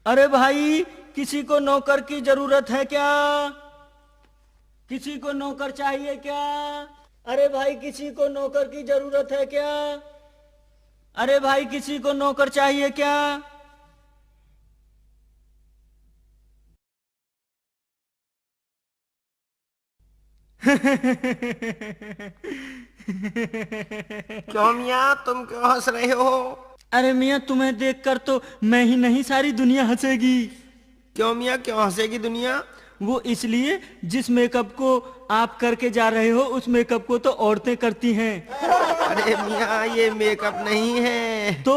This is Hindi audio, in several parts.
अरे भाई, किसी को नौकर की जरूरत है क्या? किसी को नौकर चाहिए क्या? अरे भाई, किसी को नौकर की जरूरत है क्या? अरे भाई, किसी को नौकर चाहिए क्या? क्यों मियाँ, तुम क्यों हंस रहे हो? अरे मियाँ, तुम्हें देखकर तो मैं ही नहीं, सारी दुनिया हंसेगी। क्यों मियाँ, क्यों हंसेगी दुनिया? वो इसलिए, जिस मेकअप को आप करके जा रहे हो उस मेकअप को तो औरतें करती हैं। अरे मियाँ, ये मेकअप नहीं है। तो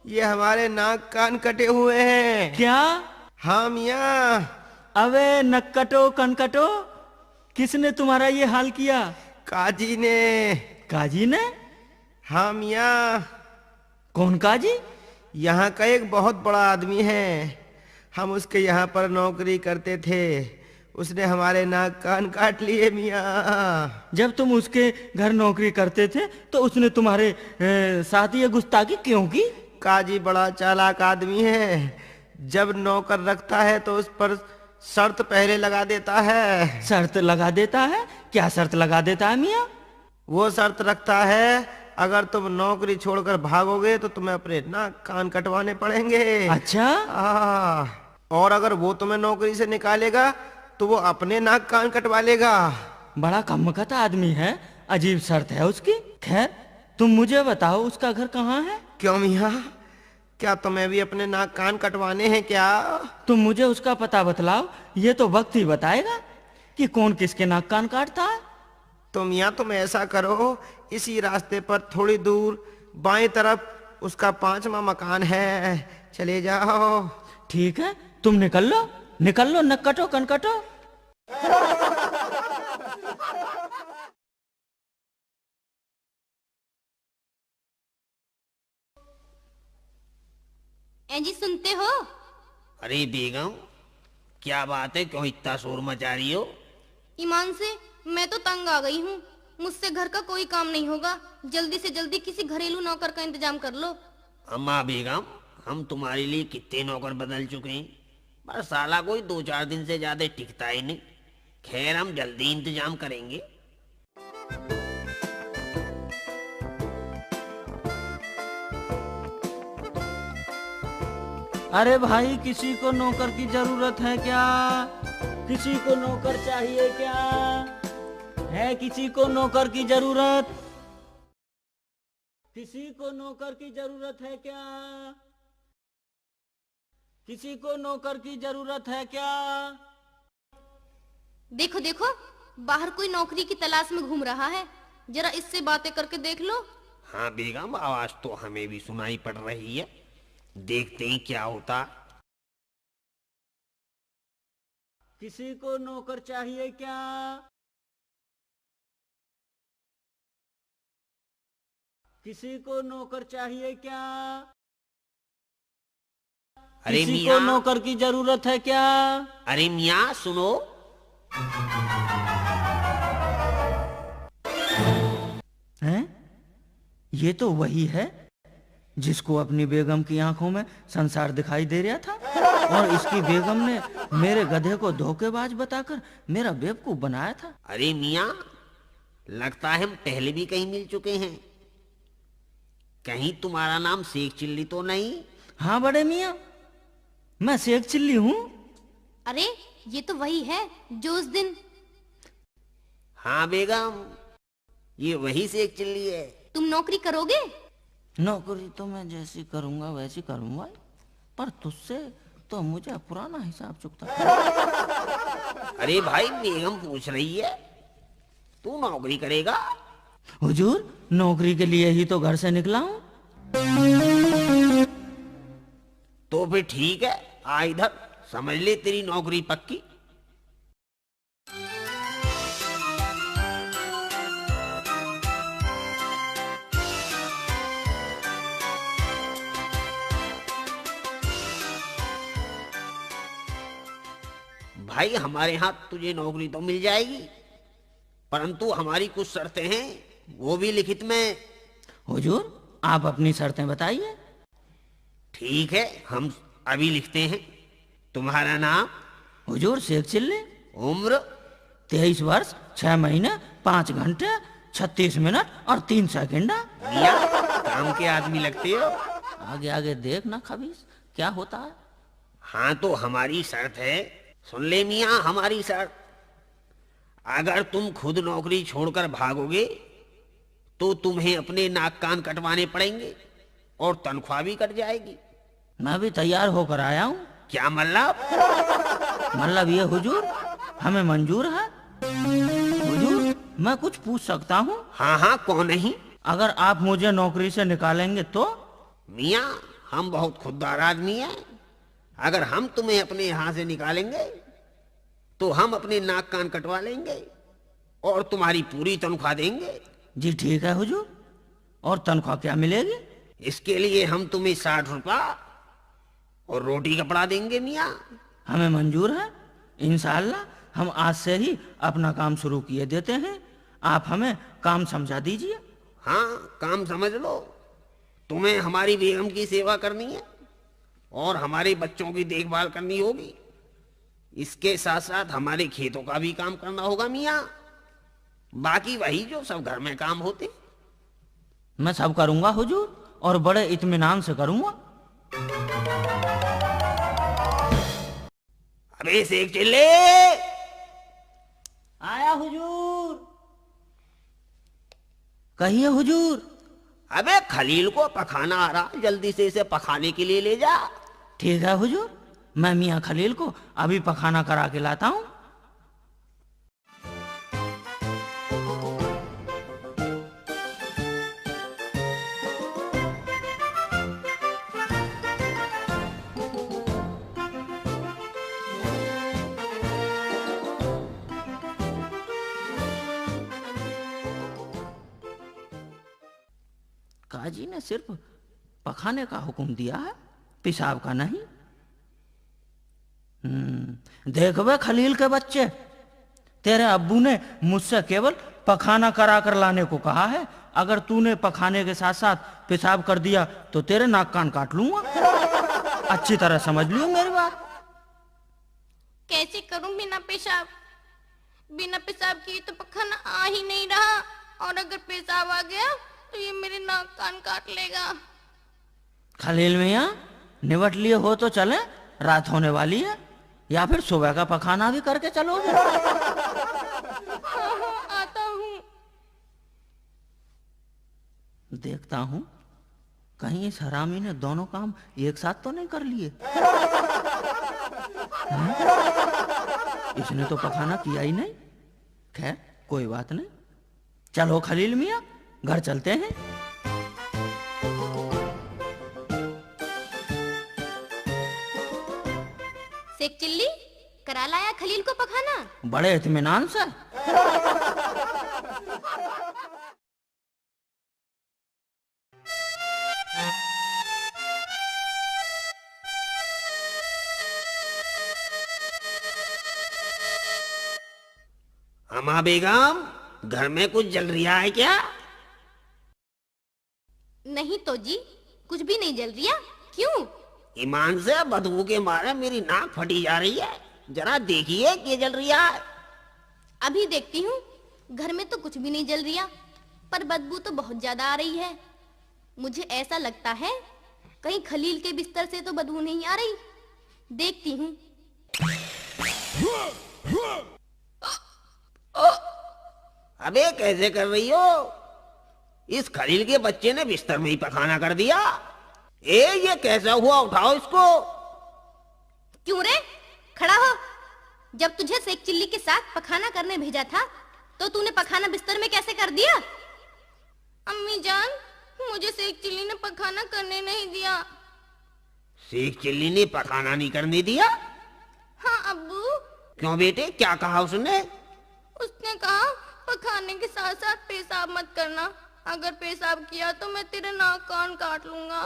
ये हमारे नाक कान कटे हुए हैं। क्या? हाँ मियाँ। अबे नक्कटो कनकटो, किसने तुम्हारा ये हाल किया? काजी ने। काजी ने? हाँ मियाँ। कौन काजी? यहाँ का एक बहुत बड़ा आदमी है। हम उसके यहाँ पर नौकरी करते थे। उसने हमारे नाक कान काट लिए मियाँ। जब तुम उसके घर नौकरी करते थे तो उसने तुम्हारे साथ ये गुस्ताखी क्यों की? काजी बड़ा चालाक आदमी है। जब नौकर रखता है तो उस पर शर्त पहले लगा देता है। शर्त लगा देता है? क्या शर्त लगा देता है मियाँ? वो शर्त रखता है, अगर तुम नौकरी छोड़कर भागोगे तो तुम्हें अपने नाक कान कटवाने पड़ेंगे। अच्छा। और अगर वो तुम्हें नौकरी से निकालेगा तो वो अपने नाक कान कटवा लेगा। बड़ा कम्मकत आदमी है, अजीब शर्त है उसकी। खैर, तुम मुझे बताओ उसका घर कहाँ है? क्यों मियाँ, क्या तुम्हें भी अपने नाक कान कटवाने हैं क्या? तुम मुझे उसका पता बतलाओ, ये तो वक्त ही बताएगा कि कौन किसके नाक कान काटता है। तो मियाँ, तुम ऐसा करो, इसी रास्ते पर थोड़ी दूर बाएं तरफ उसका 5वां मकान है, चले जाओ। ठीक है, तुम निकल लो नक्कटो कनकटो। जी सुनते हो? अरे बेगम, क्या बात है, क्यों इतना शोर मचा रही हो? ईमान से मैं तो तंग आ गई हूँ। मुझसे घर का कोई काम नहीं होगा। जल्दी से जल्दी किसी घरेलू नौकर का इंतजाम कर लो। अम्मा बेगम, हम तुम्हारे लिए कितने नौकर बदल चुके हैं, पर साला कोई 2-4 दिन से ज्यादा टिकता ही नहीं। खैर, हम जल्दी इंतजाम करेंगे। अरे भाई, किसी को नौकर की जरूरत है क्या? किसी को नौकर चाहिए क्या? है किसी को नौकर की जरूरत? किसी को नौकर की जरूरत है क्या? किसी को नौकर की जरूरत है क्या? देखो देखो, बाहर कोई नौकरी की तलाश में घूम रहा है। जरा इससे बातें करके देख लो। हाँ बेगम, आवाज तो हमें भी सुनाई पड़ रही है। देखते हैं क्या होता। किसी को नौकर चाहिए क्या? किसी को नौकर चाहिए क्या? अरे किसी को मियाँ, नौकर की जरूरत है क्या? अरे मियाँ सुनो। हैं? ये तो वही है जिसको अपनी बेगम की आंखों में संसार दिखाई दे रहा था, और इसकी बेगम ने मेरे गधे को धोखेबाज बताकर मेरा बेवकूफ बनाया था। अरे मियाँ, लगता है हम पहले भी कहीं मिल चुके हैं। कहीं तुम्हारा नाम शेख चिल्ली तो नहीं? हाँ बड़े मियाँ, मैं शेख चिल्ली हूँ। अरे ये तो वही है जो उस दिन। हाँ बेगम, ये वही शेख चिल्ली है। तुम नौकरी करोगे? नौकरी तो मैं जैसी करूंगा वैसी करूंगा, पर तुझसे तो मुझे पुराना हिसाब चुकता है। अरे भाई, बेगम पूछ रही है, तू नौकरी करेगा? हुजूर, नौकरी के लिए ही तो घर से निकला हूँ। तो फिर ठीक है, आ इधर, समझ ले तेरी नौकरी पक्की। भाई, हमारे यहाँ तुझे नौकरी तो मिल जाएगी, परंतु हमारी कुछ शर्तें हैं, वो भी लिखित में। हुजूर, आप अपनी शर्तें बताइए। ठीक है, हम अभी लिखते हैं। तुम्हारा नाम? हुजूर शेख चिल्ली। उम्र? 23 वर्ष 6 महीने 5 घंटे 36 मिनट और 3 सेकंड। मियाँ, काम के आदमी लगते हो। आगे आगे देख ना खबीस क्या होता है। हाँ तो हमारी शर्त है, सुन ले मियाँ हमारी शर्त। अगर तुम खुद नौकरी छोड़कर भागोगे तो तुम्हें अपने नाक कान कटवाने पड़ेंगे और तनख्वाह भी कट जाएगी। मैं भी तैयार होकर आया हूँ। क्या मतलब? मतलब ये हुजूर हमें मंजूर है। हुजूर मैं कुछ पूछ सकता हूँ? हाँ हाँ, कौन नहीं। अगर आप मुझे नौकरी से निकालेंगे तो? मियाँ हम बहुत खुददार आदमी हैं। अगर हम तुम्हें अपने यहाँ से निकालेंगे तो हम अपने नाक कान कटवा लेंगे और तुम्हारी पूरी तनख्वाह देंगे। जी ठीक है हुजूर। और तनख्वाह क्या मिलेगी? इसके लिए हम तुम्हें 60 रुपया और रोटी कपड़ा देंगे मियाँ। हमें मंजूर है। इंशाअल्लाह हम आज से ही अपना काम शुरू किए देते हैं। आप हमें काम समझा दीजिए। हाँ काम समझ लो। तुम्हें हमारी बेगम की सेवा करनी है और हमारे बच्चों की देखभाल करनी होगी। इसके साथ साथ हमारे खेतों का भी काम करना होगा मियाँ। बाकी वही जो सब घर में काम होते। मैं सब करूंगा हुजूर और बड़े इत्मीनान से करूंगा। अबे शेख चिल्ले। आया हुजूर। कहिए हुजूर। अबे खलील को पखाना आ रहा, जल्दी से इसे पखाने के लिए ले जा। ठीक है हुजूर, मैं मियाँ खलील को अभी पखाना करा के लाता हूँ। काजी ने सिर्फ पखाने का हुक्म दिया है, पेशाब का नहीं। देख वे खलील के बच्चे, तेरे अब्बू ने मुझसे केवल पखाना करा कर लाने को कहा है। अगर तूने पखाने के साथ साथ पेशाब कर दिया तो तेरे नाक कान काट लूंगा। अच्छी तरह समझ लियो मेरी बात। कैसे करूं बिना पेशाब? बिना पेशाब किए तो पखाना आ ही नहीं रहा, और अगर पेशाब आ गया तो ये मेरे नाक कान काट लेगा। खलील मियाँ निबट लिए हो तो चले, रात होने वाली है। या फिर सुबह का पखाना भी करके चलोगे? हाँ, आता हूँ। देखता हूँ कहीं इस हरामी ने दोनों काम एक साथ तो नहीं कर लिए। इसने तो पखाना किया ही नहीं। खैर कोई बात नहीं। चलो खलील मियाँ घर चलते हैं। शेख चिल्ली करा लाया खलील को पखाना? बड़े इत्मीनान से। अम्मा बेगम, घर में कुछ जल रहा है क्या? नहीं तो जी, कुछ भी नहीं जल रिया। क्यों? ईमान से बदबू के मारे मेरी नाक फटी जा रही है। जरा देखिए क्या जल रहा है। अभी देखती हूँ। घर में तो कुछ भी नहीं जल रिया, पर बदबू तो बहुत ज्यादा आ रही है। मुझे ऐसा लगता है कहीं खलील के बिस्तर से तो बदबू नहीं आ रही। देखती हूँ। अबे कैसे कर रही हो? इस खलील के बच्चे ने बिस्तर में ही पखाना कर दिया। ये कैसा हुआ? उठाओ इसको। क्यों रे? खड़ा हो। जब तुझे शेख चिल्ली के साथ पखाना करने भेजा था तो तूने पखाना बिस्तर में कैसे कर दिया? अम्मी जान, मुझे शेख चिल्ली ने पखाना करने नहीं दिया। शेख चिल्ली ने पखाना नहीं करने दिया? हाँ अब्बू। क्यों बेटे, क्या कहा उसने? उसने कहा पखाने के साथ साथ पेशाब मत करना। अगर पेशाब किया तो मैं तेरे नाक कान काट लूंगा।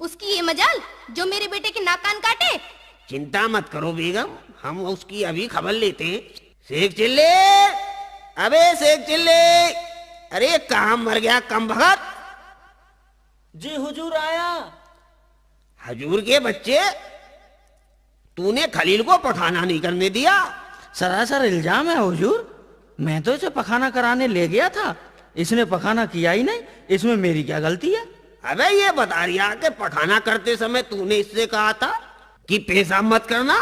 उसकी ये मजाल जो मेरे बेटे के नाक कान काटे। चिंता मत करो बेगम, हम उसकी अभी खबर लेते हैं। शेख चिल्ले, अबे शेख चिल्ले, अरे कहाँ मर गया कम भगत? जी हुजूर आया। हजूर के बच्चे, तूने खलील को पखाना नहीं करने दिया। सरासर इल्जाम है हुजूर, मैं तो इसे पखाना कराने ले गया था, इसने पखाना किया ही नहीं, इसमें मेरी क्या गलती है? अबे ये बता रिया कि पखाना करते समय तूने इससे कहा था कि पेशाब मत करना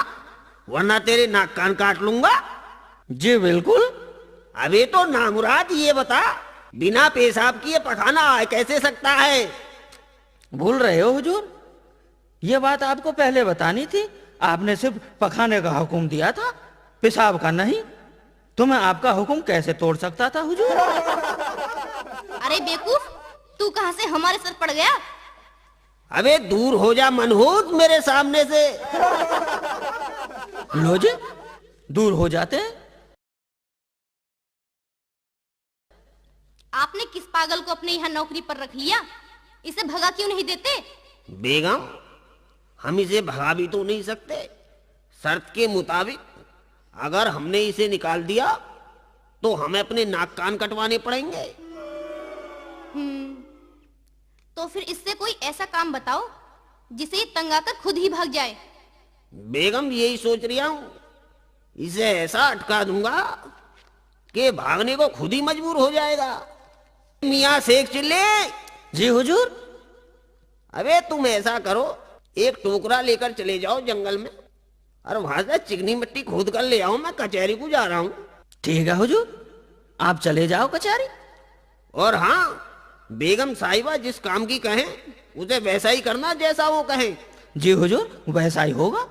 वरना तेरे नाक कान काट लूंगा। जी बिल्कुल। अबे तो नामुराद ये बता, बिना पेशाब किए पखाना आ कैसे सकता है? भूल रहे हो हुजूर, ये बात आपको पहले बतानी थी, आपने सिर्फ पखाने का हुक्म दिया था, पेशाब का नहीं, तो मैं आपका हुक्म कैसे तोड़ सकता था हुजूर? अरे बेवकूफ, तू कहां से हमारे सर पड़ गया? अबे दूर हो जा मनहूस मेरे सामने से। लो जी, दूर हो जाते हैं। आपने किस पागल को अपने यहाँ नौकरी पर रख लिया? इसे भगा क्यों नहीं देते? बेगम, हम इसे भगा भी तो नहीं सकते। शर्त के मुताबिक अगर हमने इसे निकाल दिया तो हमें अपने नाक कान कटवाने पड़ेंगे। तो फिर इससे कोई ऐसा काम बताओ जिसे ये तंग आकर खुद ही भाग जाए। बेगम यही सोच रहा हूं, इसे ऐसा अटका दूंगा कि भागने को खुद ही मजबूर हो जाएगा। मियाँ शेख चिल्ले। जी हुजूर। अबे तुम ऐसा करो, एक टोकरा लेकर चले जाओ जंगल में और वहां से चिकनी मिट्टी खोद कर ले आओ, मैं कचहरी को जा रहा हूँ। ठीक है हुजूर, आप चले जाओ कचहरी। और हाँ, बेगम साहिबा जिस काम की कहें उसे वैसा ही करना जैसा वो कहें। जी हुजूर, वैसा ही होगा।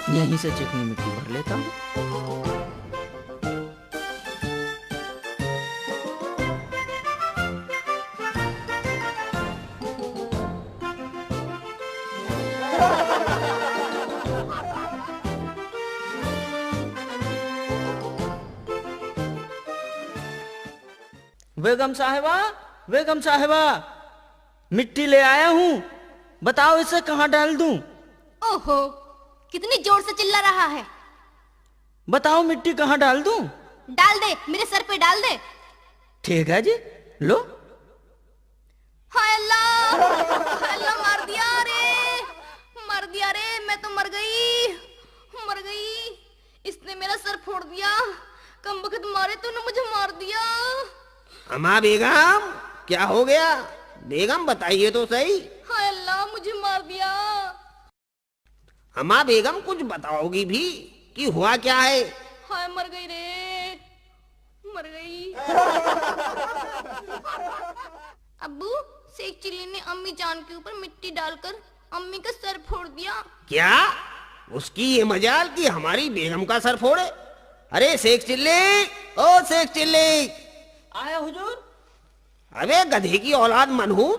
यहीं से चिकनी मिट्टी भर लेता हूँ। बेगम साहिबा, बेगम साहिबा, मिट्टी ले आया हूँ, बताओ इसे कहाँ डाल दूं? ओहो, कितनी जोर से चिल्ला रहा है। बताओ मिट्टी कहाँ डाल दूं? डाल दे, मेरे सर पे डाल दे। ठीक है जी, लो। हाय अल्लाह, हाय अल्लाह, मार दिया रे, मार दिया रे, मैं तो मर गई, मर गई। इसने मेरा सर फोड़ दिया, कमबख्त मारे तूने मुझे मार दिया। अम्मा बेगम, क्या हो गया? बेगम बताइए तो सही। हाय अल्लाह, मुझे मार दिया। अम्मा बेगम कुछ बताओगी भी कि हुआ क्या है? हाय मर गई रे, मर गई। अब्बू, शेख चिल्ली ने अम्मी जान के ऊपर मिट्टी डालकर अम्मी का सर फोड़ दिया। क्या? उसकी ये मजाल कि हमारी बेगम का सर फोड़े? अरे शेख चिल्ली, ओ शेख चिल्ली। आया हुजूर। अबे गधे की औलाद मनहूस,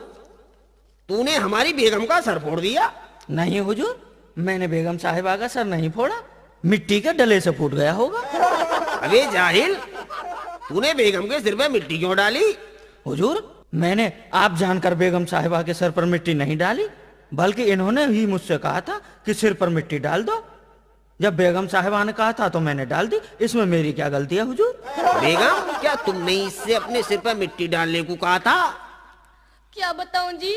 तूने हमारी बेगम का सर फोड़ दिया। नहीं हुजूर, मैंने बेगम साहिबा का सर नहीं फोड़ा, मिट्टी के डले से फूट गया होगा। अबे जाहिल, तूने बेगम के सिर पे मिट्टी क्यों डाली? हुजूर, मैंने आप जानकर बेगम साहिबा के सर पर मिट्टी नहीं डाली, बल्कि इन्होंने ही मुझसे कहा था कि सिर पर मिट्टी डाल दो। जब बेगम साहिबा ने कहा था तो मैंने डाल दी, इसमें मेरी क्या गलती है हुजूर? बेगम, क्या तुमने इससे अपने सिर पर मिट्टी डालने को कहा था? क्या बताऊं जी,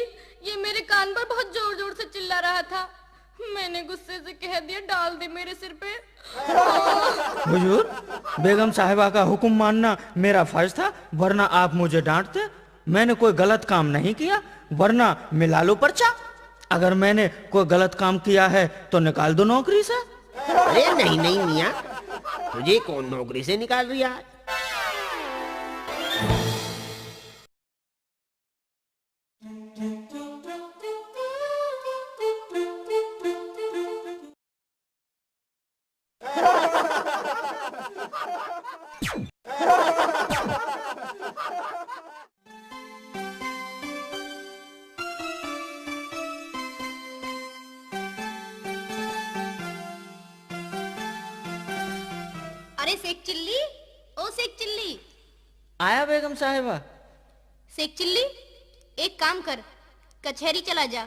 ये मेरे कान पर बहुत जोर जोर से चिल्ला रहा था। मैंने गुस्से से कह दिया डाल दे मेरे सिर पे। हुजूर, बेगम साहिबा का हुक्म मानना मेरा फर्ज था, वरना आप मुझे डांटते। मैंने कोई गलत काम नहीं किया, वरना मिला लो पर्चा। अगर मैंने कोई गलत काम किया है तो निकाल दो नौकरी से। अरे नहीं नहीं मियाँ, तुझे कौन नौकरी से निकाल रहा है? अरे शेख चिल्ली, ओ शेख चिल्ली। आया बेगम साहिबा। शेख चिल्ली, एक काम कर, कचहरी चला जा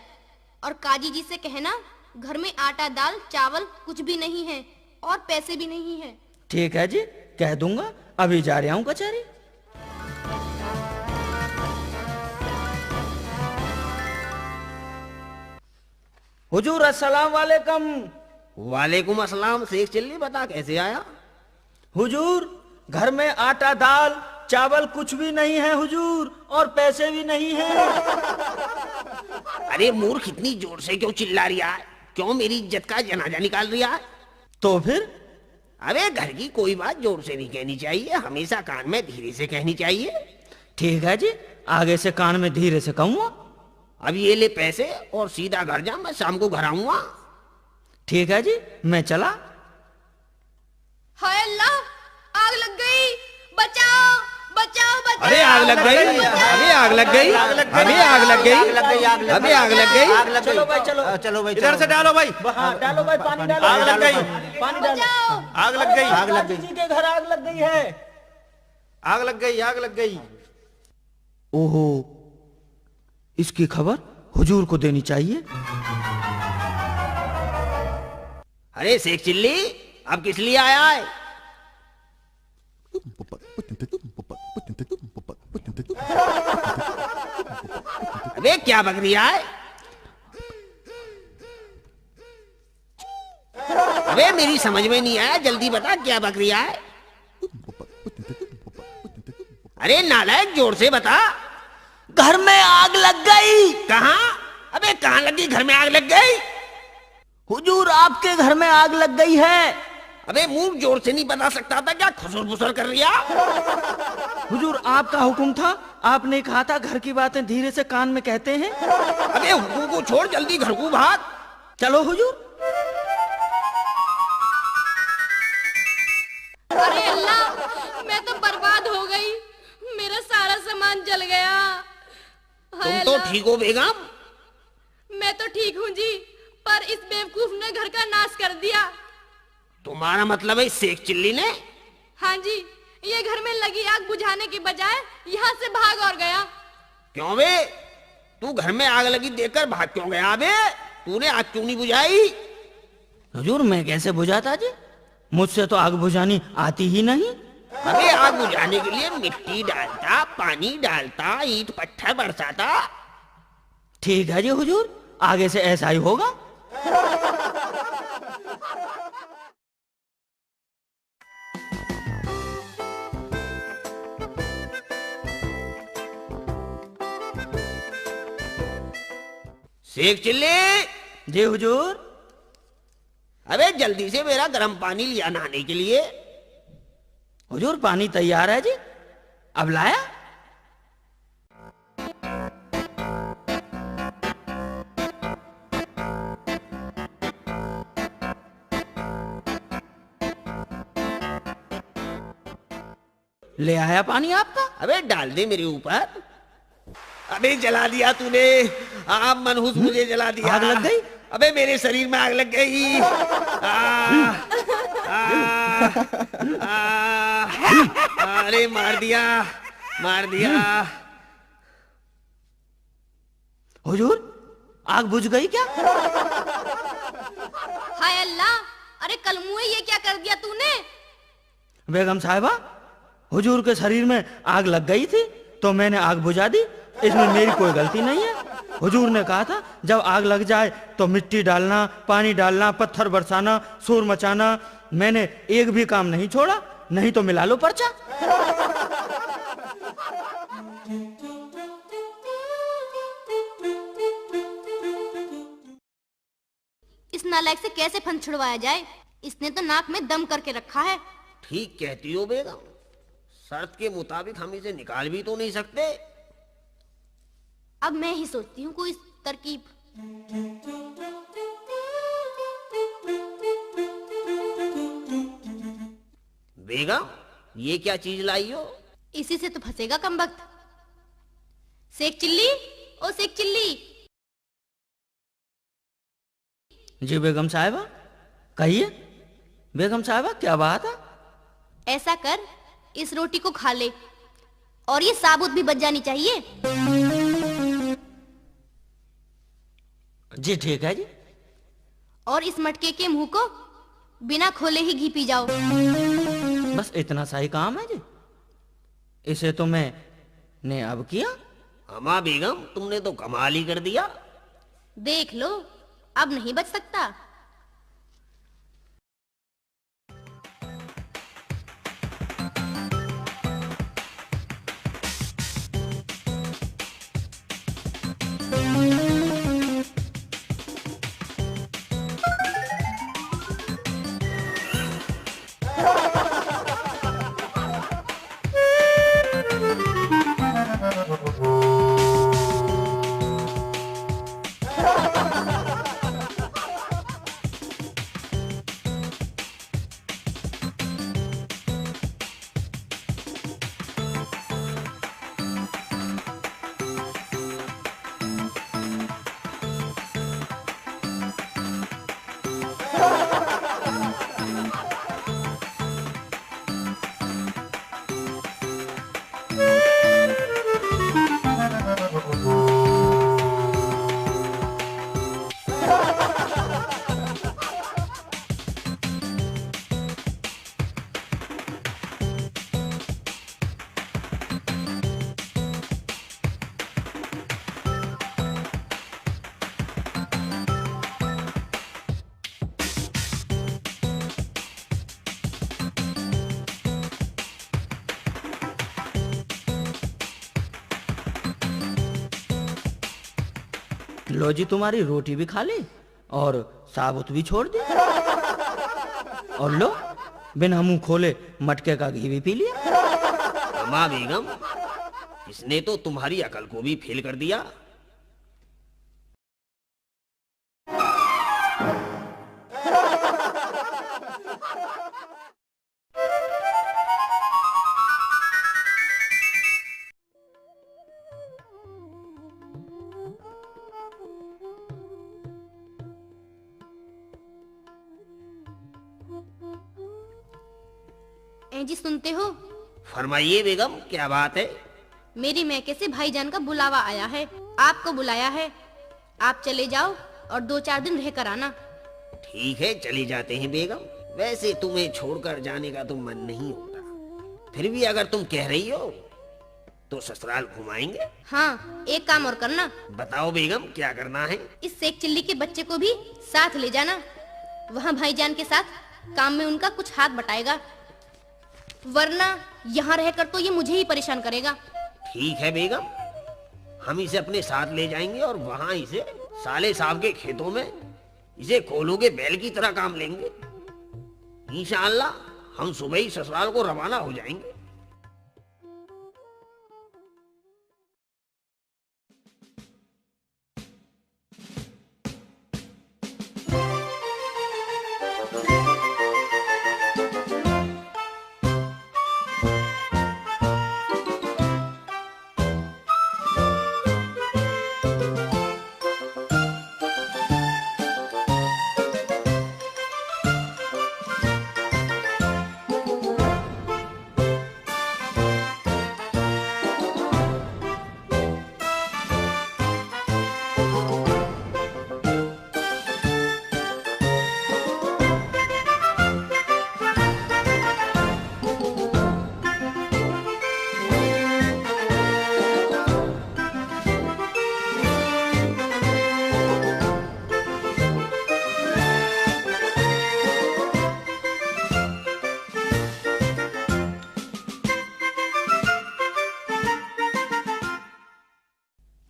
और काजी जी से कहना घर में आटा दाल चावल कुछ भी नहीं है और पैसे भी नहीं है। ठीक है जी, कह दूंगा। अभी जा रहा हूँ कचहरी। हुजूर अस्सलाम वालेकुम। वालेकुम अस्सलाम। शेख चिल्ली, बता कैसे आया? हुजूर, घर में आटा दाल चावल कुछ भी नहीं है हुजूर, और पैसे भी नहीं है। अरे मूर्ख, इतनी जोर से क्यों चिल्ला रहा है? क्यों मेरी इज्जत का जनाजा निकाल रहा है? तो फिर? अबे घर की कोई बात जोर से नहीं कहनी चाहिए, हमेशा कान में धीरे से कहनी चाहिए। ठीक है जी, आगे से कान में धीरे से कहूँगा। अब ये ले पैसे और सीधा घर जा, मैं शाम को घर आऊंगा। ठीक है जी, मैं चला। हाय अल्लाह, आग लग गई, बचाओ बचाओ बचाओ। अरे आग लग गई, अरे आग लग गई, अरे आग लग गई, अरे आग लग गई। चलो भाई, चलो चलो भाई, इधर से डालो भाई। हाँ, डालो भाई, पानी डालो। आग लग गई, पानी डालो। बचाओ। आग लग गई, आग लग काजी गई, जी के घर आग लग गई है। आग लग गई, आग लग गई। ओहो, इसकी खबर हुजूर को देनी चाहिए। अरे शेख चिल्ली, अब किस लिए आया है? अबे क्या बक रहा है? अबे मेरी समझ में नहीं आया, जल्दी बता क्या बक रहा है? अरे नालायक, जोर से बता। घर में आग लग गई। कहाँ? अबे कहाँ लगी? घर में आग लग गई? हुजूर, आपके घर में आग लग गई है। अबे मुंह जोर से नहीं बता सकता था क्या? खुसर फुसर कर रिया। हुजूर, आपका हुक्म था, आपने कहा था घर की बातें धीरे से कान में कहते हैं। अबे हुक्म को छोड़, जल्दी घर को भाग। चलो हुजूर। अरे अल्लाह, मैं तो बर्बाद हो गई, मेरा सारा सामान जल गया। हाय तुम तो अल्लाह। ठीक हो बेगम? मैं तो ठीक हूँ जी, पर इस बेवकूफ ने घर का नाश कर दिया। तुम्हारा मतलब है शेख चिल्ली ने? हाँ जी, ये घर में लगी आग बुझाने की बजाय यहाँ से भाग और गया। क्यों बे? तू घर में आग लगी देखकर भाग क्यों गया बे? तूने आग क्यों नहीं बुझाई? हुजूर, मैं कैसे बुझाता जी? मुझसे तो आग बुझानी आती ही नहीं। अबे आग बुझाने के लिए मिट्टी डालता, पानी डालता, ईंट पत्थर बरसाता। ठीक है जी हुजूर, आगे से ऐसा ही होगा। शेख चिल्ली, जी हुजूर। अबे जल्दी से मेरा गर्म पानी लिया नहाने के लिए। हुजूर, पानी तैयार है जी, अब लाया। ले आया पानी आपका। अबे डाल दे मेरे ऊपर। अबे जला दिया तूने, आप मनहूस मुझे जला दिया। आग लग गई? अबे मेरे शरीर में आग लग गई। अरे मार दिया, मार दिया। हुजूर, आग बुझ गई क्या? हाय अल्लाह, अरे कलमुए, ये क्या कर दिया तूने? बेगम साहिबा, हुजूर के शरीर में आग लग गई थी तो मैंने आग बुझा दी, इसमें मेरी कोई गलती नहीं है। हुजूर ने कहा था जब आग लग जाए तो मिट्टी डालना, पानी डालना, पत्थर बरसाना, शोर मचाना, मैंने एक भी काम नहीं छोड़ा, नहीं तो मिला लो पर्चा। इस नालायक से कैसे फन छुड़वाया जाए? इसने तो नाक में दम करके रखा है। ठीक कहती हो बेगम, शर्त के मुताबिक हम इसे निकाल भी तो नहीं सकते। अब मैं ही सोचती हूँ कोई तरकीब। बेगम, ये क्या चीज लाई हो? इसी से तो फंसेगा कमबख्त। सेक चिल्ली, ओ सेक चिल्ली। जी बेगम साहिबा, कहिए। बेगम साहिबा क्या बात है? ऐसा कर, इस रोटी को खा ले और ये साबुत भी बच जानी चाहिए। जी ठीक है जी। और इस मटके के मुंह को बिना खोले ही घी पी जाओ। बस इतना सा ही काम है जी। इसे तो मैंने अब किया। अम्मा बेगम, तुमने तो कमाल ही कर दिया। देख लो, अब नहीं बच सकता। लो जी, तुम्हारी रोटी भी खा ली और साबुत भी छोड़ दी। और लो, बिना मुंह खोले मटके का घी भी पी लिया। अम्मा बेगम, इसने तो तुम्हारी अकल को भी फेल कर दिया। जी सुनते हो? फरमाइए बेगम, क्या बात है? मेरी मैके से भाईजान का बुलावा आया है, आपको बुलाया है। आप चले जाओ और 2-4 दिन रह कर आना। ठीक है, चले जाते हैं बेगम। वैसे तुम्हें छोड़कर जाने का तो मन नहीं होता, फिर भी अगर तुम कह रही हो तो ससुराल घुमाएंगे। हाँ, एक काम और करना। बताओ बेगम, क्या करना है? इस शेख चिल्ली के बच्चे को भी साथ ले जाना। वहाँ भाईजान के साथ काम में उनका कुछ हाथ बटाएगा, वरना यहाँ रहकर तो ये मुझे ही परेशान करेगा। ठीक है बेगम, हम इसे अपने साथ ले जाएंगे और वहाँ इसे साले साहब के खेतों में इसे कोलों के बैल की तरह काम लेंगे। इंशाअल्लाह हम सुबह ही ससुराल को रवाना हो जाएंगे।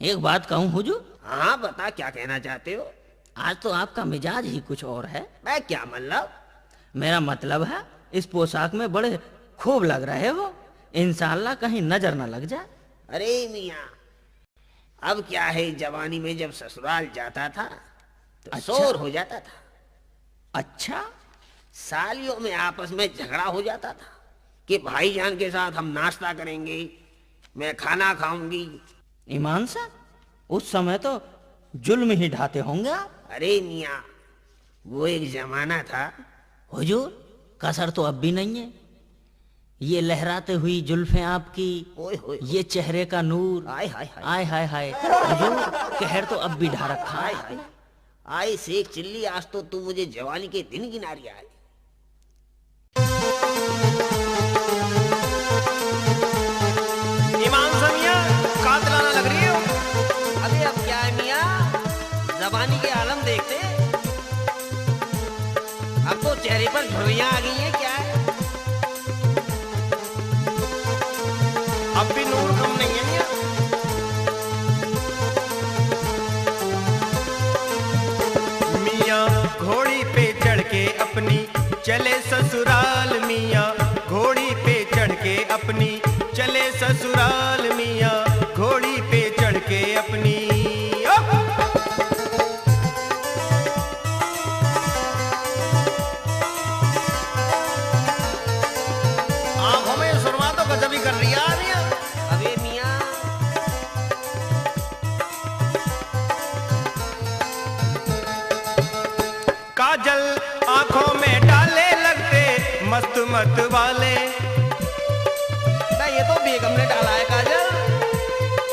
एक बात कहूँ हुजूर? हाँ बता, क्या कहना चाहते हो? आज तो आपका मिजाज ही कुछ और है। मैं क्या मतलब? मेरा मतलब है इस पोशाक में बड़े खूब लग रहे हो। इंशाल्लाह कहीं नजर न लग जाए। अरे मियाँ, अब क्या है, जवानी में जब ससुराल जाता था तो अच्छा। शोर हो जाता था। अच्छा, सालियों में आपस में झगड़ा हो जाता था कि भाईजान के साथ हम नाश्ता करेंगे, मैं खाना खाऊंगी। ईमान से उस समय तो जुल्म ही ढाते होंगे आप। अरे मियाँ, वो एक जमाना था। हुजूर, कसर तो अब भी नहीं है। ये लहराते हुई जुल्फें आपकी, ओए होए, ये चेहरे का नूर, हाय हाय हाय, आय हाय हाय। हुजूर, कहर तो अब भी ढा रखा हाय है। हाय। आए शेख चिल्ली, आज तो तू मुझे जवानी के दिन गिना रही है। ईमान से मियाँ कातिलाना लग रही हो। अबे अब क्या है मियाँ, जबानी के आलम देखते। अब तो चेहरे पर झुर्रियां आ गई हैं, क्या है? अब भी नूर कम नहीं है मियाँ। मियाँ घोड़ी पे चढ़ के अपनी चले ससुराल। मियाँ घोड़ी पे चढ़ के अपनी चले ससुराल। मियाँ घोड़ी पे चढ़ के अपनी आंखों में सुरमा तो गजब ही कर रही है मियाँ। अबे मियाँ, काजल आंखों में डाले लगते मस्त मत वाले। ये तो बेगम ने डाला है काजल।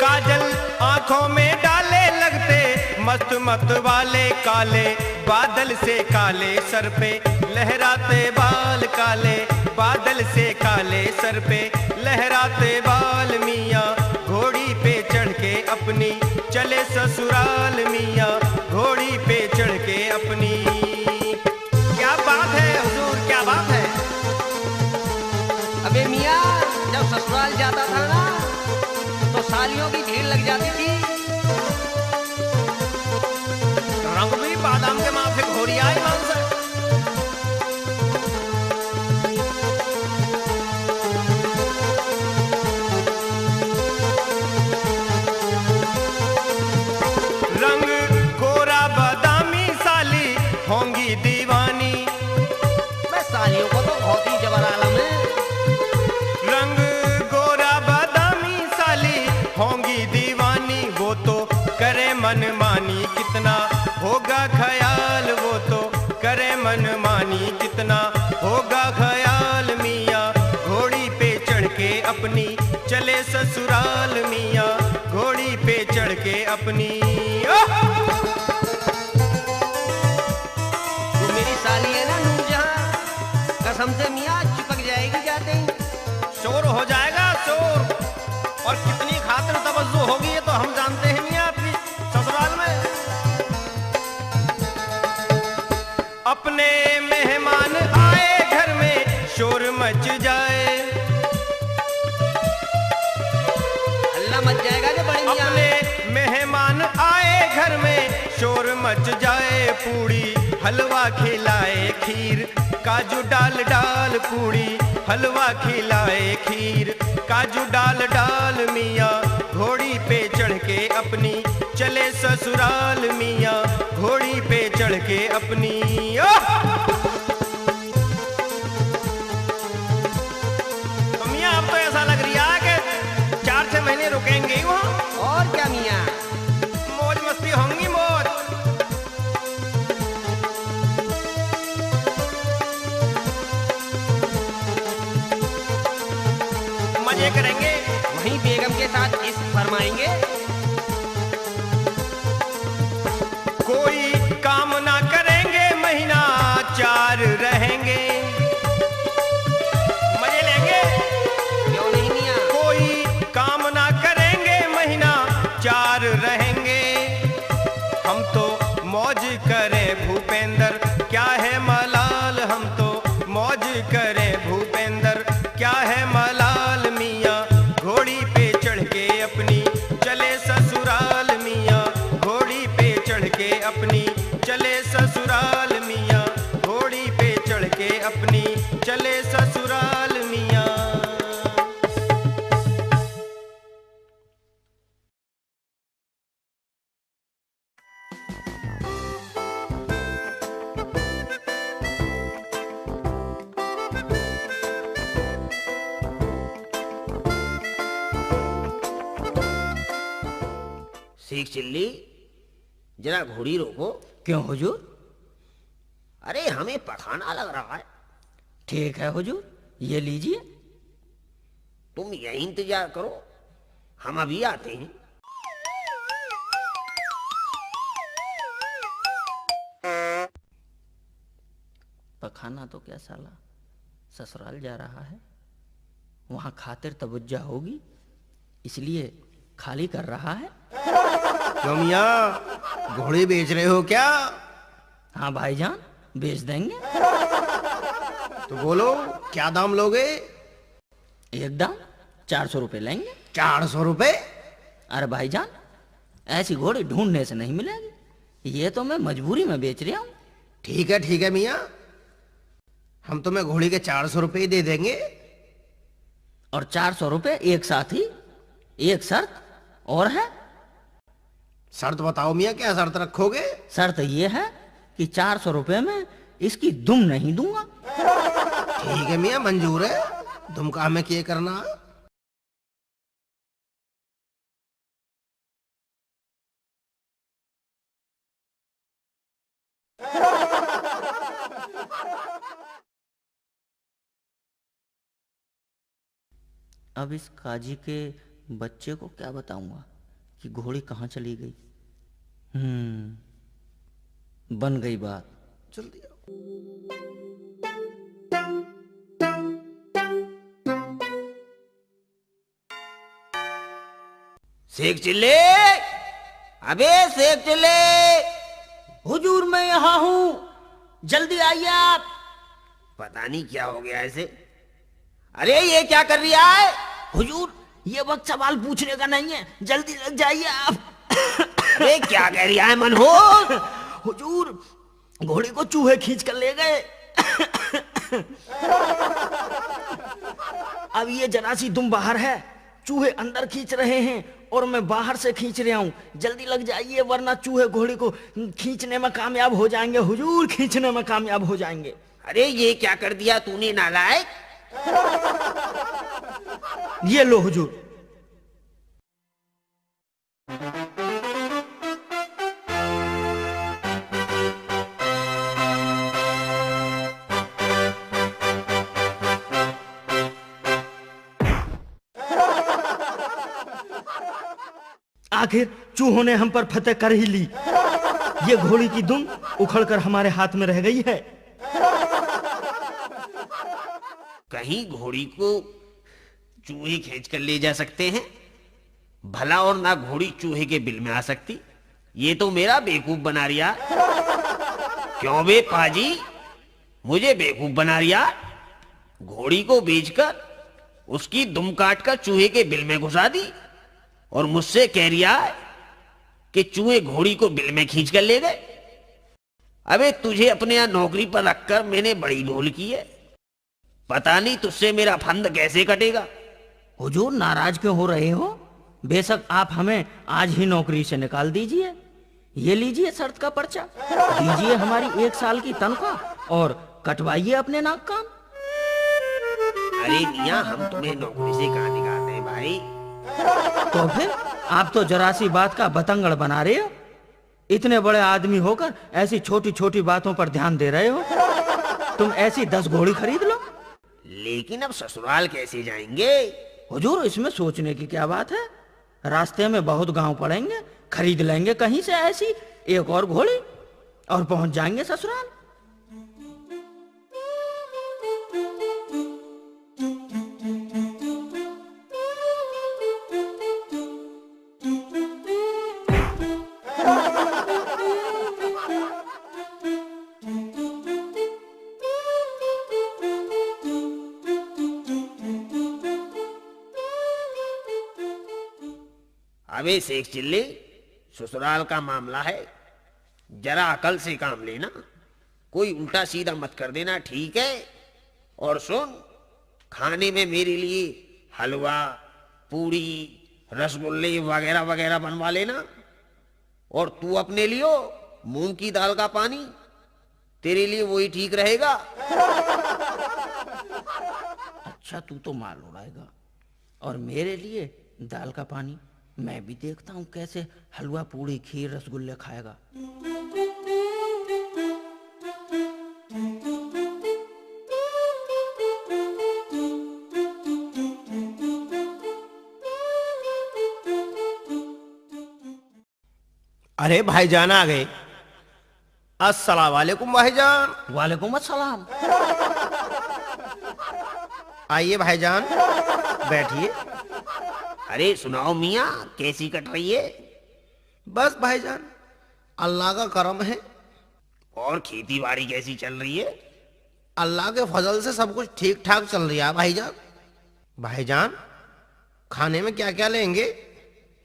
काजल आंखों में डाले लगते मस्त मत वाले। काले बादल से काले सर पे लहराते बाल। काले बादल से काले सर पे लहराते बाल। मियाँ घोड़ी पे चढ़ के अपनी चले ससुराल। मियाँ घोड़ी पे चढ़ के अपनी। क्या बात है हुजूर, क्या बात है। अबे मियाँ, जब ससुराल जाता था ना तो सालियों की भीड़ लग जाती थी। रंग भी बादाम के माफिक हो रही है ईमान से। रंग गोरा बादामी साली होंगी दीवानी। मैं सालियों को तो बहुत ही जबर आलम है। रंग गोरा बादामी साली होंगी दीवानी। वो तो करे मनमानी कितना होगा ख्याल। वो तो करे मनमानी कितना होगा ख्याल। मियाँ घोड़ी पे चढ़ के अपनी चले ससुराल। मियाँ घोड़ी पे चढ़ के अपनी। तू मेरी साली है ना नूरजहां, कसम से मियाँ चिपक जाएगी जाते ही। शोर हो जाएगा शोर। और कितनी खातिर तवज्जो होगी ये तो हम जानते हैं मियाँ अपनी ससुराल में। अपने मेहमान आए घर में शोर मच जाए। अल्लाह मच जाएगा जो बड़े मियाँ। अपने मेहमान आए घर में शोर मच जाए। पूड़ी हलवा खिलाए खीर काजू डाल डाल। पूड़ी हलवा खिलाए खीर काजू डाल डाल। मियाँ घोड़ी पे चढ़ के अपनी चले ससुराल। मियाँ घोड़ी पे चढ़ के अपनी। तो मियाँ अब तो ऐसा लग रही है कि 4-6 महीने रुकेंगे ही वहाँ। और क्या मियाँ, मौज मस्ती होंगी मौज। मजे करेंगे। वहीं बेगम के साथ इश्क फरमाएंगे। कोई काम ना करेंगे महीना 4 रहेंगे। मजे लेंगे। क्यों नहीं मियाँ। कोई काम ना करेंगे महीना 4 रहेंगे। हम तो मौज करें भूपेंद्र, क्या है मलाल। हम तो मौज करें भूपेंद्र, क्या है मलाल। मियाँ घोड़ी पे चढ़ के अपनी चले शेख चिल्ली, जरा घोड़ी रोको। क्यों हुजूर? अरे हमें पखाना लग रहा है। ठीक है हुजूर, ये लीजिए। तुम यही इंतजार करो, हम अभी आते हैं। पखाना तो क्या साला ससुराल जा रहा है, वहां खातिर तवज्जो होगी, इसलिए खाली कर रहा है। क्यों मियाँ, घोड़े बेच रहे हो क्या? हाँ भाईजान, बेच देंगे। तो बोलो क्या दाम लोगे? एकदम 400 रुपये लेंगे। 400 रुपये? अरे भाईजान, ऐसी घोड़ी ढूंढने से नहीं मिलेगी, ये तो मैं मजबूरी में बेच रहा हूँ। ठीक है मियाँ, हम तुम्हें घोड़ी के 400 रुपये दे देंगे। और 400 रुपये एक साथ ही। एक शर्त और है। शर्त बताओ मियाँ, क्या शर्त रखोगे? शर्त ये है कि 400 रुपये में इसकी दुम नहीं दूंगा। ठीक है मियाँ, मंजूर है। तुम का हमें क्या करना? अब इस काजी के बच्चे को क्या बताऊंगा कि घोड़ी कहाँ चली गई। बन गई बात। जल्दी आओ। शेख चिल्ले, अबे शेख चिल्ले। हुजूर मैं यहाँ हूँ, जल्दी आइए आप। पता नहीं क्या हो गया ऐसे। अरे ये क्या कर रही है? हुजूर ये वक्त सवाल पूछने का नहीं है, जल्दी लग जाइए आप। अरे क्या कह रही है मनहूस? हुजूर घोड़ी को चूहे खींच कर ले गए। अब ये जरा सी दुम बाहर है, चूहे अंदर खींच रहे हैं और मैं बाहर से खींच रहा हूँ। जल्दी लग जाइए वरना चूहे घोड़ी को खींचने में कामयाब हो जाएंगे। हुजूर खींचने में कामयाब हो जाएंगे। अरे ये क्या कर दिया तूने नालायक? ये लो हुजूर। आखिर चूहों ने हम पर फतेह कर ही ली। ये घोड़ी की दुम उखड़कर हमारे हाथ में रह गई है। कहीं घोड़ी को चूहे खींच कर ले जा सकते हैं? भला और ना घोड़ी चूहे के बिल में आ सकती। ये तो मेरा बेवकूफ बना रिया। क्यों बे पाजी, मुझे बेवकूफ बना रिया? घोड़ी को बेचकर उसकी दुम काट कर चूहे के बिल में घुसा दी और मुझसे कह रिया है कि चूहे घोड़ी को बिल में खींच कर ले गए। अबे तुझे अपने यहां नौकरी पर रखकर मैंने बड़ी भूल की है। पता नहीं तुझसे मेरा फंद कैसे कटेगा। हुजूर नाराज क्यों हो रहे हो? बेशक आप हमें आज ही नौकरी से निकाल दीजिए। ये लीजिए शर्त का पर्चा, दीजिए हमारी 1 साल की तनख्वाह और कटवाइए अपने नाक कान। अरे मियां, हम तुम्हें नौकरी से कहां निकालते हैं भाई? तो फिर आप तो जरा सी बात का बतंगड़ बना रहे हो। इतने बड़े आदमी होकर ऐसी छोटी छोटी बातों पर ध्यान दे रहे हो। तुम ऐसी 10 घोड़ी खरीद लो। लेकिन अब ससुराल कैसे जाएंगे? हुजूर इसमें सोचने की क्या बात है, रास्ते में बहुत गांव पड़ेंगे, खरीद लेंगे कहीं से ऐसी 1 और घोड़ी और पहुंच जाएंगे ससुराल। अबे शेख चिल्ली, ससुराल का मामला है, जरा अकल से काम लेना। कोई उल्टा सीधा मत कर देना, ठीक है? और सुन, खाने में मेरे लिए हलवा, पूड़ी, रसगुल्ले वगैरह वगैरह बनवा लेना। और तू अपने लिए मूंग की दाल का पानी, तेरे लिए वही ठीक रहेगा। अच्छा तू तो माल उड़ाएगा और मेरे लिए दाल का पानी। मैं भी देखता हूँ कैसे हलवा पूड़ी खीर रसगुल्ले खाएगा। अरे भाईजान आ गए। अस्सलाम वालेकुम भाईजान। वालेकुम अस्सलाम। आइए भाईजान, बैठिए। अरे सुनाओ मियाँ, कैसी कट रही है? बस भाईजान, अल्लाह का करम है। और खेती बाड़ी कैसी चल रही है? अल्लाह के फजल से सब कुछ ठीक ठाक चल रही है भाईजान। भाईजान, खाने में क्या क्या लेंगे?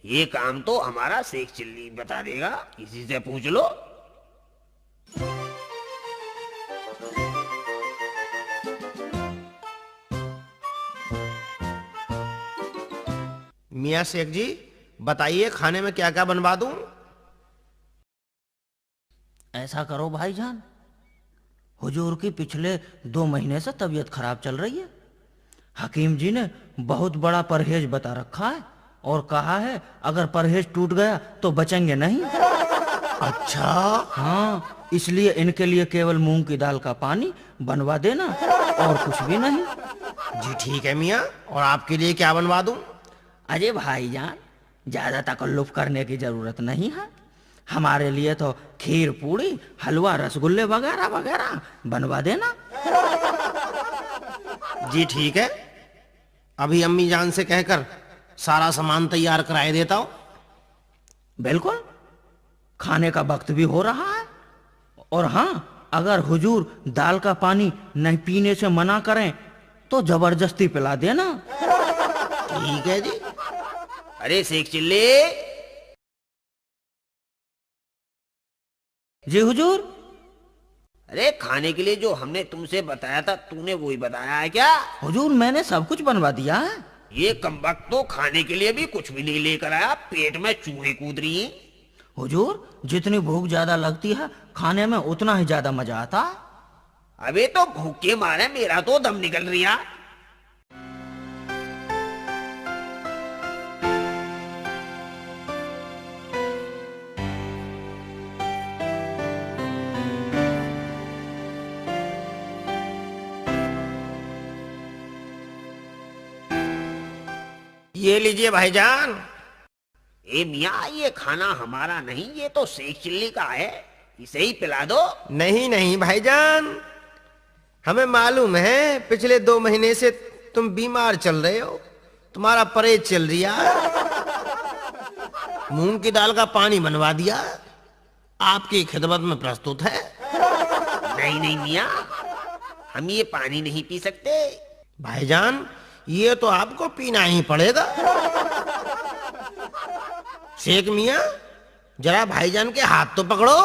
ये काम तो हमारा शेख चिल्ली बता देगा, किसी से पूछ लो। मियाँ शेख जी, बताइए खाने में क्या क्या बनवा दूं? ऐसा करो भाईजान, हुजूर की पिछले 2 महीने से तबीयत खराब चल रही है। हकीम जी ने बहुत बड़ा परहेज बता रखा है और कहा है अगर परहेज टूट गया तो बचेंगे नहीं। अच्छा। हाँ, इसलिए इनके लिए केवल मूंग की दाल का पानी बनवा देना और कुछ भी नहीं। जी ठीक है मियाँ, और आपके लिए क्या बनवा दूं? अजय भाईजान, ज्यादा तकल्लुफ करने की जरूरत नहीं है। हमारे लिए तो खीर पूड़ी हलवा रसगुल्ले वगैरह वगैरह बनवा देना। जी ठीक है, अभी अम्मी जान से कहकर सारा सामान तैयार कराए देता हूँ। बिल्कुल, खाने का वक्त भी हो रहा है। और हाँ, अगर हुजूर दाल का पानी नहीं पीने से मना करें तो जबरदस्ती पिला देना। ठीक है जी। अरे शेख चिल्ली। जी हुजूर। अरे खाने के लिए जो हमने तुमसे बताया था, तूने वही बताया है क्या? हुजूर, मैंने सब कुछ बनवा दिया है। ये कमबख्त तो खाने के लिए भी कुछ भी नहीं लेकर आया, पेट में चूहे कूद रही हैं। हुजूर, जितनी भूख ज्यादा लगती है खाने में उतना ही ज्यादा मजा आता है। अबे तो भूख के मारे मेरा तो दम निकल रही है। ये लीजिए भाईजान। ए मियाँ, ये खाना हमारा नहीं, ये तो शेख चिल्ली का है, इसे ही पिला दो। नहीं नहीं भाईजान, हमें मालूम है पिछले 2 महीने से तुम बीमार चल रहे हो, तुम्हारा परहेज चल रहा है। मूंग की दाल का पानी बनवा दिया, आपकी खिदमत में प्रस्तुत है। नहीं नहीं मियाँ, हम ये पानी नहीं पी सकते। भाईजान, ये तो आपको पीना ही पड़ेगा। शेख मियाँ, जरा भाईजान के हाथ तो पकड़ो।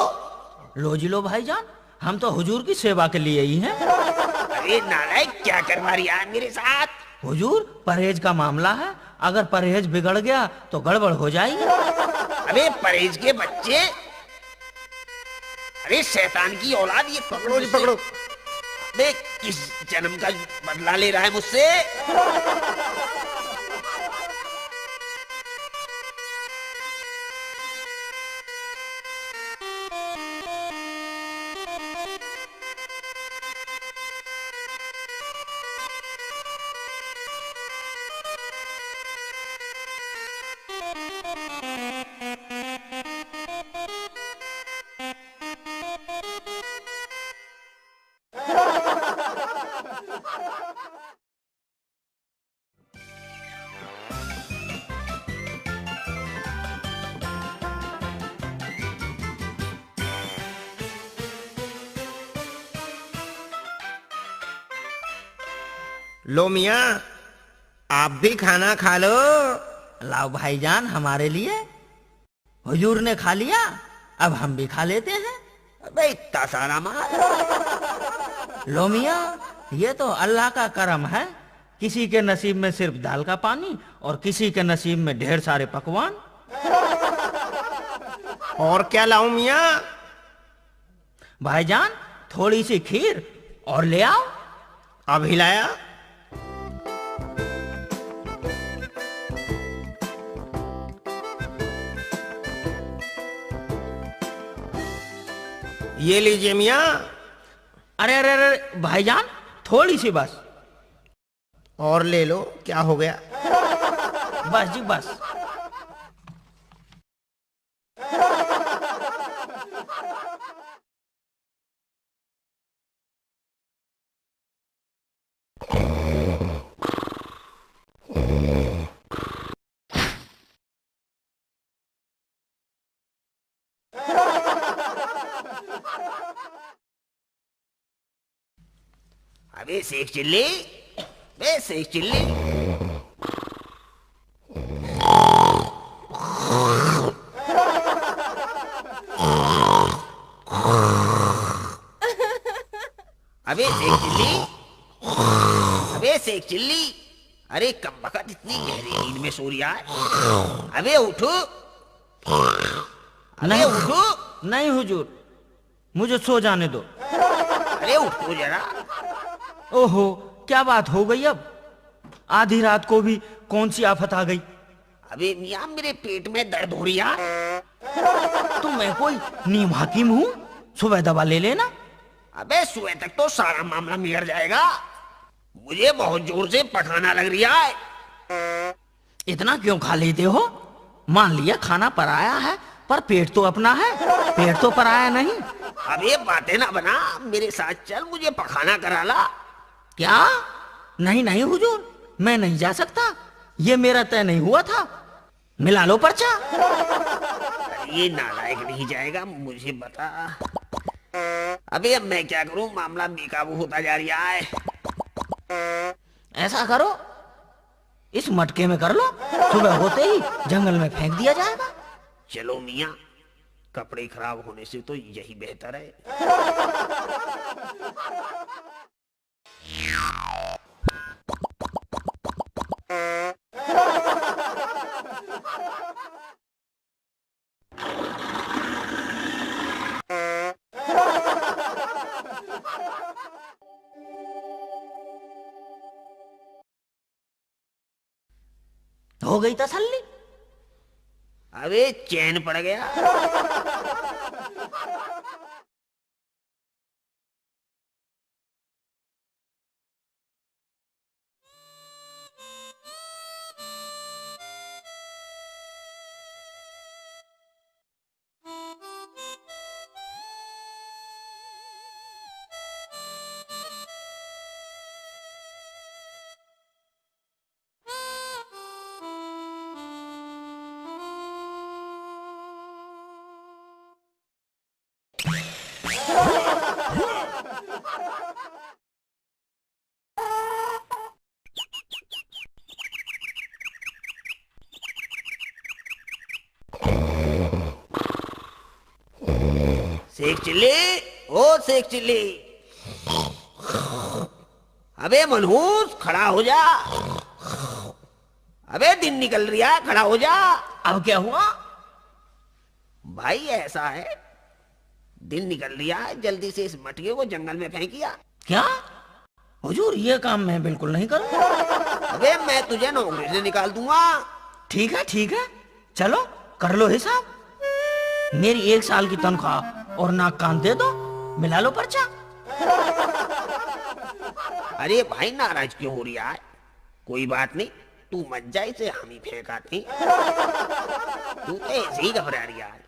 लो जी लो भाईजान, हम तो हुजूर की सेवा के लिए ही हैं। अरे नालायक, क्या करवा रही है मेरे साथ? हुजूर, परहेज का मामला है, अगर परहेज बिगड़ गया तो गड़बड़ हो जाएगी। अरे परहेज के बच्चे, अरे शैतान की औलाद, ये पकड़ो जी पकड़ो। अबे किस जन्म का बदला ले रहा है मुझसे? लो मियाँ, आप भी खाना खा लो। लाओ भाईजान, हमारे लिए। हुजूर ने खा लिया, अब हम भी खा लेते हैं। अबे इतना सारा माल। लो मियाँ, ये तो अल्लाह का करम है, किसी के नसीब में सिर्फ दाल का पानी और किसी के नसीब में ढेर सारे पकवान। और क्या लाऊं मियाँ? भाईजान, थोड़ी सी खीर और ले आओ। अभी लाया। ये लीजिए मियाँ। अरे अरे अरे भाईजान, थोड़ी सी बस। और ले लो, क्या हो गया? बस जी बस। अबे शेख चिल्ली, बे शेख चिल्ली। अबे शेख चिल्ली, अबे शेख चिल्ली, अरे कम बखत इतनी गहरी नींद में सो रहा है। अबे उठो, अबे नहीं उठो। नहीं हुजूर, मुझे सो जाने दो। अरे उठो जरा। ओहो, क्या बात हो गई अब? आधी रात को भी कौन सी आफत आ गई? अबे मियाँ मेरे पेट में दर्द हो रहा है। तो मैं कोई नीम हकीम हूँ? सुबह दवा ले लेना। अबे सुबह तक तो सारा मामला बिगड़ जाएगा। मुझे बहुत जोर से पखाना लग रहा है। इतना क्यों खा लेते हो? मान लिया खाना पराया है, पर पेट तो अपना है, पेट तो पराया नहीं। अब ये बातें ना बना, मेरे साथ चल, मुझे पखाना करा ला। क्या? नहीं नहीं हुजूर, मैं नहीं जा सकता, ये मेरा तय नहीं हुआ था। मिला लो पर्चा। ये नालायक नहीं जाएगा, मुझे बता। अबे अब मैं क्या करूं, मामला बेकाबू होता जा रहा है। ऐसा करो, इस मटके में कर लो, सुबह होते ही जंगल में फेंक दिया जाएगा। चलो मियाँ, कपड़े खराब होने से तो यही बेहतर है। हो गई तसल्ली? अबे चैन पड़ गया। शेख चिल्ली, ओ शेख चिल्ली, अबे मनहूस खड़ा हो जा। अबे दिन निकल रहा है, खड़ा हो जा। अब क्या हुआ? भाई ऐसा है, दिन निकल रहा है, जल्दी से इस मटके को जंगल में फेंकिया। क्या? हुजूर, ये काम मैं बिल्कुल नहीं करूंगा। अबे मैं तुझे नौकरी से निकाल दूंगा। ठीक है, चलो कर लो हिसाब। मेरी 1 साल की तनख्वाह और नाक कान दे दो, मिला लो पर्चा। अरे भाई नाराज क्यों हो रहा है? कोई बात नहीं, तू मत जा, इसे हम ही फेंक आते। तू तो ऐसे ही घबरा रहा है,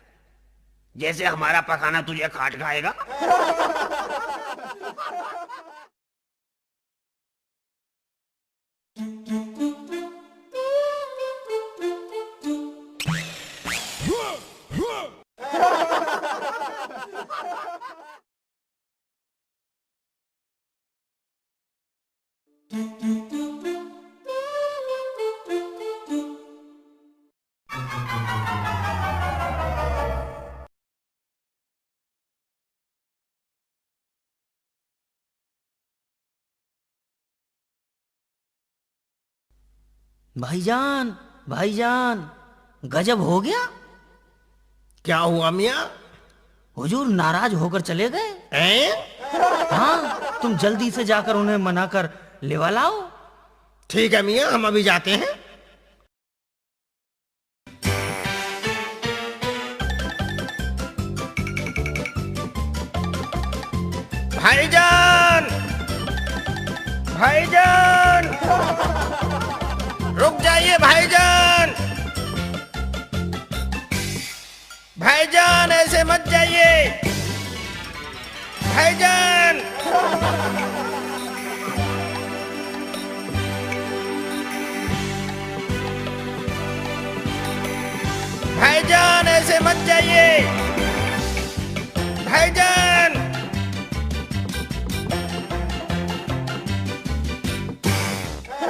जैसे हमारा पखाना तुझे खाट खाएगा। भाईजान, भाईजान, गजब हो गया। क्या हुआ मियाँ? हुजूर नाराज होकर चले गए। हैं? हाँ, तुम जल्दी से जाकर उन्हें मनाकर लेवा लाओ। ठीक है मियाँ, हम अभी जाते हैं। भाईजान, भाईजान, रुक जाइए भाईजान, भाईजान ऐसे मत जाइए, भाईजान। भाईजान ऐसे मत जाइए, भाईजान।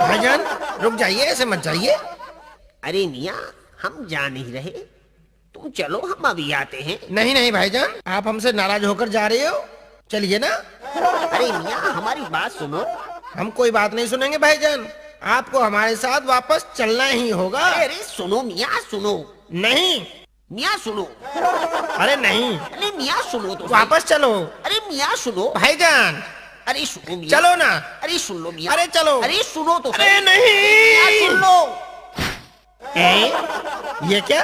भाईजान रुक जाइए, ऐसे मत जाइए। अरे मियाँ, हम जा नहीं रहे, तुम चलो, हम अभी आते हैं। नहीं नहीं भाईजान, आप हमसे नाराज होकर जा रहे हो, चलिए ना। अरे मियाँ, हमारी बात सुनो। हम कोई बात नहीं सुनेंगे भाईजान, आपको हमारे साथ वापस चलना ही होगा। अरे सुनो मियाँ, सुनो। नहीं मियाँ सुनो। अरे नहीं, अरे मियाँ सुनो तो। वापस चलो। अरे मियाँ सुनो। भाईजान अरे सुनो मियाँ। चलो ना। अरे सुन लो मियाँ। अरे चलो। अरे सुनो तो। अरे नहीं, मियाँ सुन लो। ये क्या?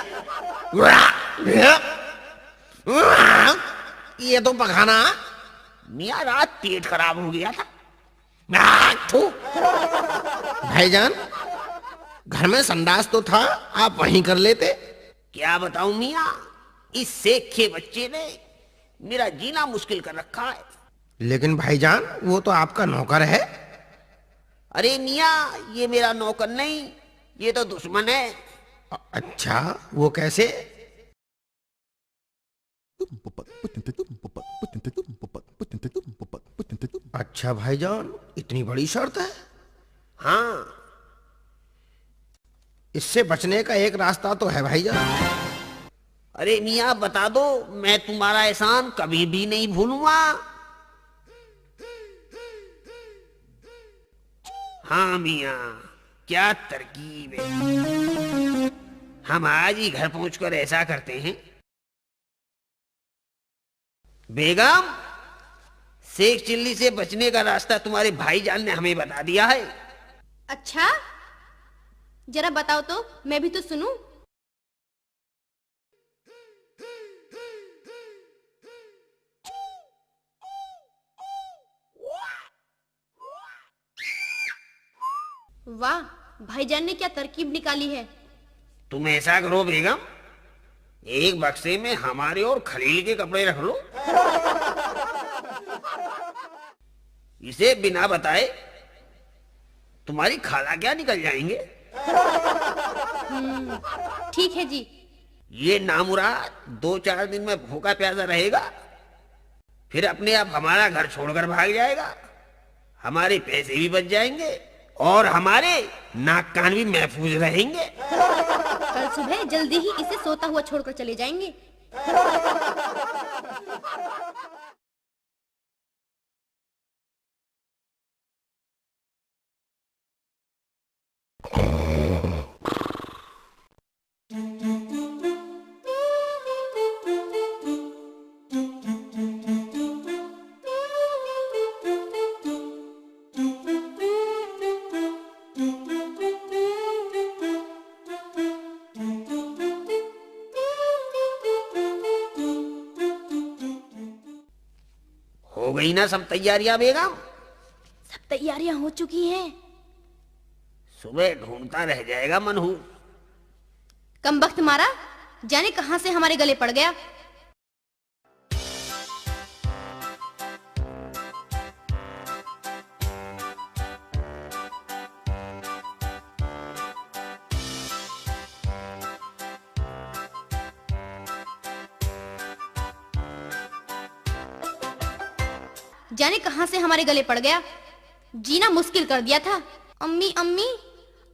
ये तो पखाना। मियाँ रात पेट खराब हो गया था। भाईजान घर में संडास तो था, आप वहीं कर लेते। क्या बताऊं मियाँ, इस सेखे बच्चे ने मेरा जीना मुश्किल कर रखा है। लेकिन भाईजान वो तो आपका नौकर है। अरे मियाँ, ये मेरा नौकर नहीं, ये तो दुश्मन है। अच्छा, वो कैसे? अच्छा भाईजान, इतनी बड़ी शर्त है? हाँ, इससे बचने का एक रास्ता तो है भाईजान। अरे मियाँ बता दो, मैं तुम्हारा एहसान कभी भी नहीं भूलूंगा। हाँ मियाँ, क्या तरकीब है। हम आज ही घर पहुंचकर ऐसा करते हैं। बेगम, शेख चिल्ली से बचने का रास्ता तुम्हारे भाईजान ने हमें बता दिया है। अच्छा, जरा बताओ तो, मैं भी तो सुनूं। वाह, भाईजान ने क्या तरकीब निकाली है। तुम ऐसा करो बेगम, एक बक्से में हमारे और खलील के कपड़े रख लो। इसे बिना बताए तुम्हारी खाला क्या निकल जाएंगे। ठीक है जी। ये नामुराद 2-4 दिन में भूखा प्यासा रहेगा, फिर अपने आप हमारा घर छोड़कर भाग जाएगा। हमारे पैसे भी बच जाएंगे और हमारे नाक कान भी महफूज रहेंगे। कल सुबह जल्दी ही इसे सोता हुआ छोड़कर चले जाएंगे। हो गई ना सब तैयारियां बेगम? सब तैयारियां हो चुकी हैं। सुबह ढूंढता रह जाएगा मनहूस। कम वक्त मारा, जाने कहां से हमारे गले पड़ गया। जाने कहां से हमारे गले पड़ गया, जीना मुश्किल कर दिया था। अम्मी अम्मी,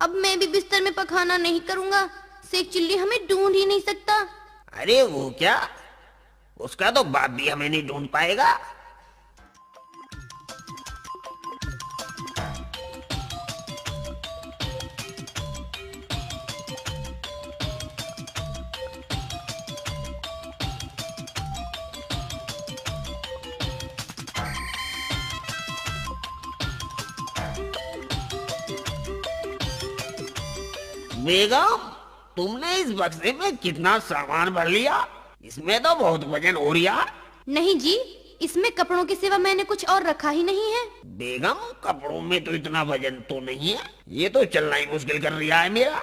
अब मैं भी बिस्तर में पखाना नहीं करूंगा, शेख चिल्ली हमें ढूंढ ही नहीं सकता। अरे वो क्या, उसका तो बाप भी हमें नहीं ढूंढ पाएगा। बेगम, तुमने इस बक्से में कितना सामान भर लिया? इसमें तो बहुत वजन हो रहा। नहीं जी, इसमें कपड़ों की सिवा मैंने कुछ और रखा ही नहीं है। बेगम, कपड़ों में तो इतना वजन तो नहीं है, ये तो चलना ही मुश्किल कर दिया है मेरा।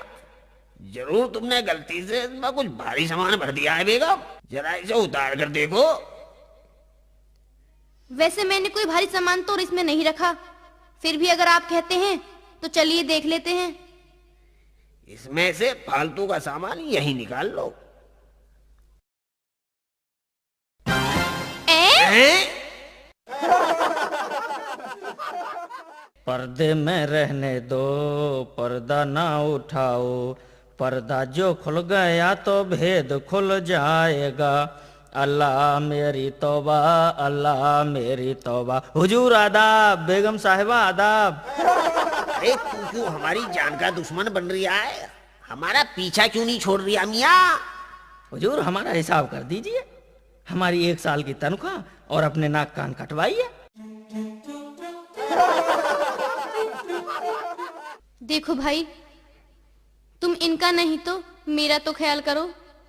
जरूर तुमने गलती से इसमें कुछ भारी सामान भर दिया है बेगम, जरा इसे उतार कर देखो। वैसे मैंने कोई भारी सामान तो इसमें नहीं रखा, फिर भी अगर आप कहते हैं तो चलिए देख लेते हैं। इसमें से फालतू का सामान यही निकाल लो। पर्दे में रहने दो, पर्दा ना उठाओ, पर्दा जो खुल गया तो भेद खुल जाएगा। अल्लाह मेरी तौबा, अल्लाह मेरी तौबा। हुजूर आदाब, बेगम साहिबा आदाब। अरे तू क्यों हमारी जान का दुश्मन बन रहा है? हमारा पीछा क्यों नहीं छोड़ रहा मियाँ? हुजूर हमारा हिसाब कर दीजिए, हमारी 1 साल की तनख्वाह और अपने नाक कान कटवाइए। देखो भाई, तुम इनका नहीं तो मेरा तो ख्याल करो।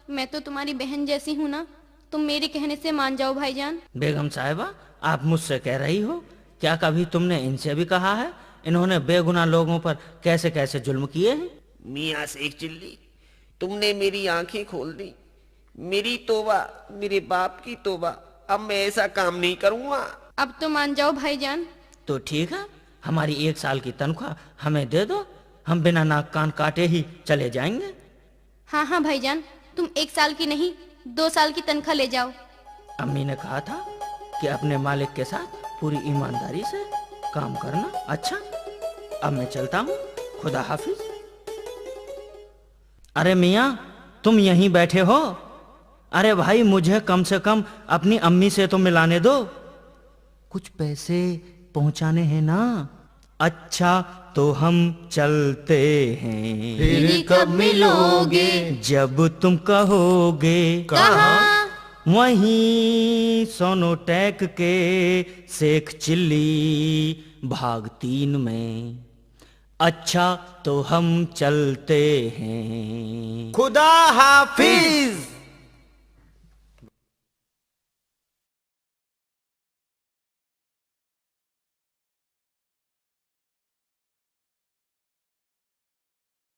मैं तो तुम्हारी बहन जैसी हूँ ना, तुम मेरे कहने से मान जाओ भाईजान। बेगम साहिबा, आप मुझसे कह रही हो, क्या कभी तुमने इनसे भी कहा है इन्होंने बेगुनाह लोगों पर कैसे कैसे जुल्म किए हैं? मियाँ शेख चिल्ली, तुमने मेरी आंखें खोल दी। मेरी तौबा, मेरे बाप की तौबा, अब मैं ऐसा काम नहीं करूँगा। अब तो मान जाओ भाईजान। तो ठीक है, हमारी 1 साल की तनख्वाह हमें दे दो, हम बिना नाक कान काटे ही चले जाएंगे। हाँ हाँ भाईजान, तुम 1 साल की नहीं 2 साल की तनख्वाह ले जाओ। अम्मी ने कहा था कि अपने मालिक के साथ पूरी ईमानदारी से काम करना। अच्छा, अब मैं चलता हूँ, खुदा हाफिज। अरे मियाँ, तुम यहीं बैठे हो? अरे भाई, मुझे कम से कम अपनी अम्मी से तो मिलाने दो, कुछ पैसे पहुंचाने हैं ना। अच्छा तो हम चलते हैं, फिर कब मिलोगे? जब तुम कहोगे। कहाँ? वहीं सोनोटेक के शेख चिल्ली भाग 3 में। अच्छा तो हम चलते हैं, खुदा हाफिज।